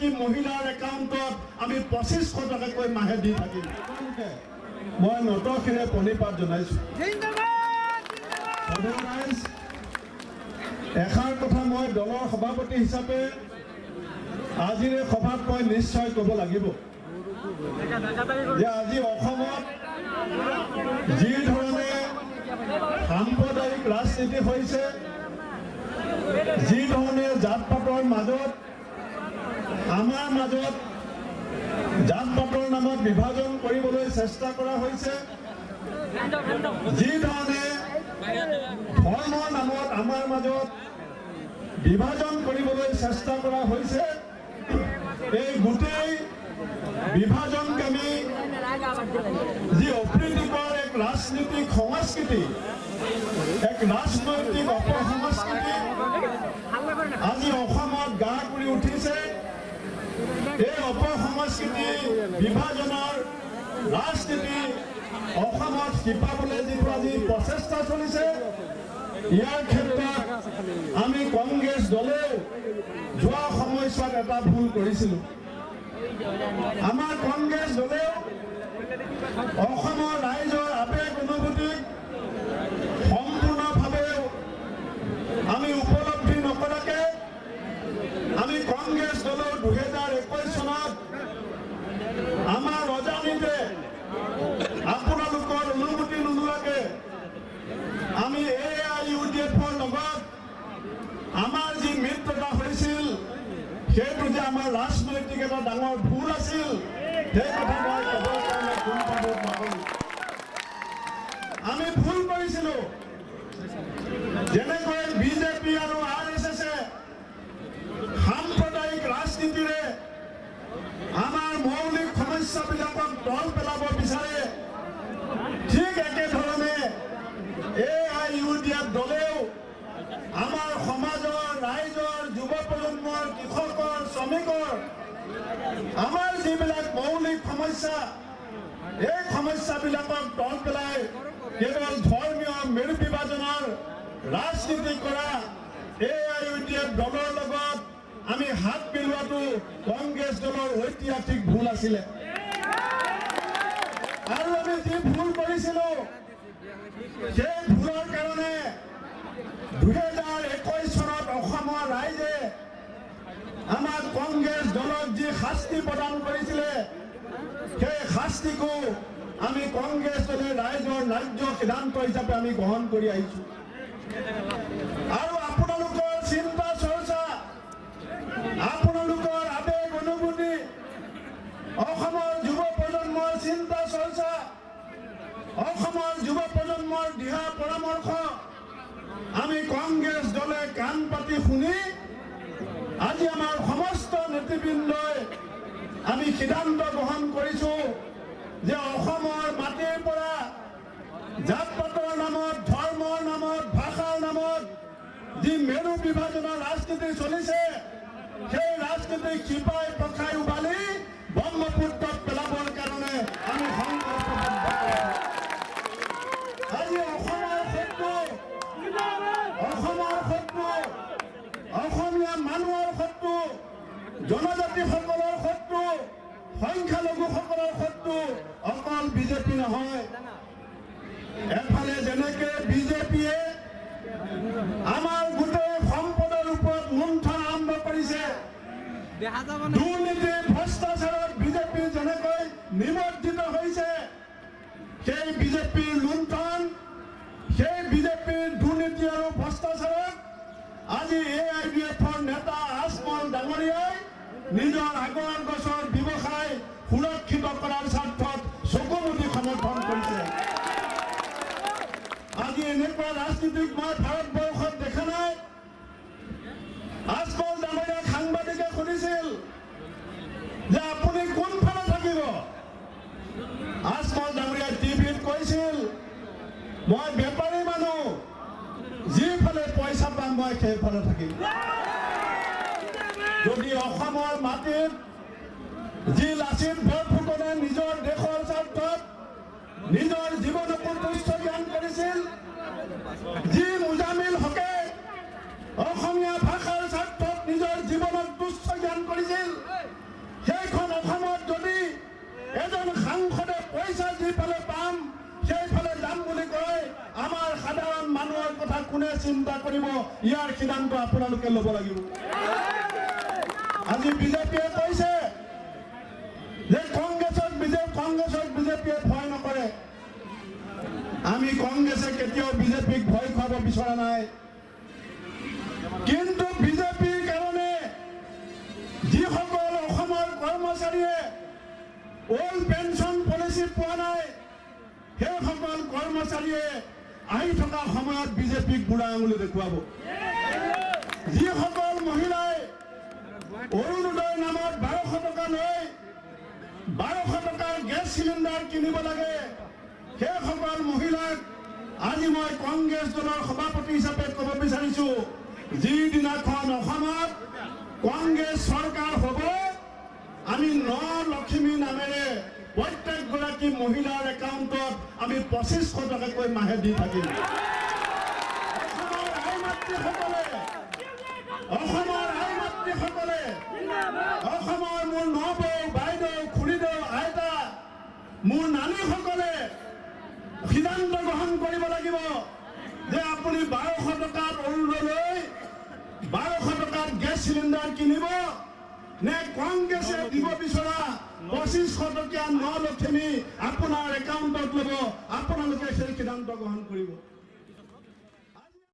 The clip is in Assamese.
এগৰাকী মহিলাৰ একাউণ্টত আমি 2500 টকাকৈ মাহে দি থাকিম। মই নতশিৰে প্ৰণিপাত জনাইছোঁ। এষাৰ কথা মই দলৰ সভাপতি হিচাপে আজিৰ এই সভাত মই নিশ্চয় ক'ব লাগিব যে আজি অসমত যি ধৰণে সাম্প্ৰদায়িক ৰাজনীতি হৈছে, যি ধৰণে জাত পাতৰ মাজত আমাৰ মাজত জাত পাতৰ নামত বিভাজন কৰিবলৈ চেষ্টা কৰা হৈছে, যি ধৰণে ধৰ্মৰ নামত আমাৰ মাজত বিভাজন কৰিবলৈ চেষ্টা কৰা হৈছে, এই গোটেই বিভাজনকামী যি অপ্ৰীতিকৰ এক ৰাজনীতিক সংস্কৃতি, এক ৰাজনৈতিক অপসংস্কৃতি আজি অসমত গা কৰি উঠিছে। এই অপসংস্কৃতি বিভাজনৰ ৰাজনীতি অসমত শিপাবলৈ যিটো আজি প্ৰচেষ্টা চলিছে, ইয়াৰ ক্ষেত্ৰত আমি কংগ্ৰেছ দলেও যোৱা সময়ছোৱাত এটা ভুল কৰিছিলোঁ। আমাৰ কংগ্ৰেছ দলেও অসমৰ ৰাইজৰ আবেগ অনুভূতিক সম্পূৰ্ণভাৱে আমি উপলব্ধি নকৰাকৈ আমি কংগ্ৰেছ দলেও 2021 চনত আমাৰ অজানিতে আপোনালোকৰ অনুমতি নোলোৱাকৈ আমি AIUDFৰ লগত আমাৰ যি মিত্ৰতা হৈছিল, সেইটো যে আমাৰ ৰাজনৈতিক এটা ডাঙৰ ভুল আছিল, সেই কথা মই ক'বৰ কাৰণে কোনপাবত নকৰোঁ। আমি ভুল কৰিছিলোঁ। যেনেকৈ বিজেপি আৰু RSSে সাম্প্ৰদায়িক ৰাজনীতিৰে আমাৰ মৌলিক সমস্যাবিলাকক তল পেলাব বিচাৰে, ঠিক একেধৰণে AIUDF দলেও আমাৰ সমাজৰ, ৰাইজৰ, যুৱ প্ৰজন্মৰ, কৃষকৰ, শ্ৰমিকৰ আমাৰ যিবিলাক মৌলিক সমস্যা, এই সমস্যাবিলাকক তল পেলাই কেৱল ধৰ্মীয় মেৰু বিভাজনৰ ৰাজনীতি কৰা AIUDF দলৰ লগত আমি হাত মিলোৱাটো কংগ্ৰেছ দলৰ ঐতিহাসিক ভুল আছিলে। আৰু আমি যি ভুল কৰিছিলোঁ, সেই ভুলৰ কাৰণে 2021 চনত অসমৰ ৰাইজে আমাক কংগ্ৰেছ দলক যি শাস্তি প্ৰদান কৰিছিলে, সেই শাস্তিকো আমি কংগ্ৰেছ দলে ৰাইজৰ ন্যায্য সিদ্ধান্ত হিচাপে আমি গ্ৰহণ কৰি আহিছোঁ। আৰু আপোনালোকৰ চিন্তা চৰ্চা, আপোনালোকৰ আবেগ অনুভূতি, অসমৰ যুৱ প্ৰজন্মৰ চিন্তা চৰ্চা, অসমৰ যুৱ প্ৰজন্মৰ দিহা পৰামৰ্শ আমি কংগ্ৰেছ দলে কাণ পাতি শুনি আজি আমাৰ সমস্ত নেতৃবৃন্দই আমি সিদ্ধান্ত গ্ৰহণ কৰিছোঁ যে অসমৰ মাটিৰ পৰা জাত পাতৰ নামত, ধৰ্মৰ নামত, ভাষাৰ নামত যি মেৰু বিভাজনৰ ৰাজনীতি চলিছে, সেই ৰাজনীতিক শিপাই পখাই উভালি ব্ৰহ্মপুত্ৰত পেলাবৰ কাৰণে আমি সংকল্প আজি অসমৰ শত্ৰু, অসমীয়া মানুহৰ শত্ৰু, জনজাতিসকলৰ শত্ৰু, সংখ্যালঘুসকলৰ শত্ৰু অকল বিজেপি নহয়। এফালে যেনেকে বিজেপিয়ে আমাৰ গোটেই সম্পদৰ ওপৰত লুণ্ঠন আৰম্ভ কৰিছে, দুৰ্নীতি ভ্ৰষ্টাচাৰত বিজেপি যেনেকৈ নিমজ্জিত হৈছে, সেই বিজেপিৰ লুণ্ঠন, সেই বিজেপিৰ দুৰ্নীতি আৰু ভ্ৰষ্টাচাৰত আজি AIUDFৰ নেতা আজমল ডাঙৰীয়াই নিজৰ আগৰ গছৰ ব্যৱসায় সুৰক্ষিত কৰাৰ স্বাৰ্থত চকুমুদি সমৰ্থন কৰিছে। আজি এনেকুৱা ৰাজনীতিক মই ভাৰতবৰ্ষত দেখা নাই। আজমল ডাঙৰীয়াক সাংবাদিকে সুধিছিল যে আপুনি কোনফালে থাকিব? আজমল ডাঙৰীয়াই টিভিত কৈছিল, মই বেপাৰী মানুহ, যিফালে পইচা পাম মই সেইফালে থাকিম। যদি অসমৰ মাটিত যি লাচিত বৰফুকনে নিজৰ দেশৰ স্বাৰ্থত নিজৰ জীৱনকো তুচ্ছ জ্ঞান কৰিছিল, যি মুজামিল হকে অসমীয়া ভাষাৰ স্বাৰ্থত নিজৰ জীৱনক তুচ্ছ জ্ঞান কৰিছিল, পইচা যিফালে পাম সেইফালে যাম বুলি কয় আমাৰ সাধাৰণ মানুহৰ কথা কোনে চিন্তা কৰিব ইয়াৰ সিদ্ধান্ত আপোনালোকে ল'ব লাগিব। আজি বিজেপিয়ে কৈছে যে কংগ্ৰেছক বিজেপিয়ে ভয় নকৰে। আমি কংগ্ৰেছে কেতিয়াও বিজেপিক ভয় খুৱাব বিচৰা নাই, কিন্তু বিজেপিৰ কাৰণে যিসকল অসমৰ কৰ্মচাৰীয়ে ওল্ড পেঞ্চন পলিচি পোৱা নাই সেইসকল কৰ্মচাৰীয়ে আহি থকা সময়ত বিজেপিক বুঢ়া আঙুলি দেখুৱাব। যিসকল মহিলাই অৰুণোদয় নামত 1200 টকা লৈ 1200 টকাৰ গেছ চিলিণ্ডাৰ কিনিব লাগে সেইসকল মহিলাক আজি মই কংগ্ৰেছ দলৰ সভাপতি হিচাপে ক'ব বিচাৰিছো, যিদিনাখন অসমত কংগ্ৰেছ চৰকাৰ হ'ব আমি লক্ষ্মী নামেৰে প্ৰত্যেকগৰাকী মহিলাৰ একাউণ্টত আমি 2500 টকাকৈ মাহে দি থাকিম। অসমৰ আই মাতৃসকলে অসমৰ মোৰ নবৌ বাইদেউ খুৰীদেউ আইতা মোৰ নানীসকলে সিদ্ধান্ত গ্ৰহণ কৰিব লাগিব যে আপুনি 1200 টকাত অৰুণোদয় লৈ 1200 টকাত গেছ চিলিণ্ডাৰ কিনিব নে কংগ্ৰেছে দিব বিচৰা 2500 টকীয়া লক্ষ্মী আপোনাৰ একাউণ্টত ল'ব। আপোনালোকে সেই সিদ্ধান্ত গ্ৰহণ কৰিব।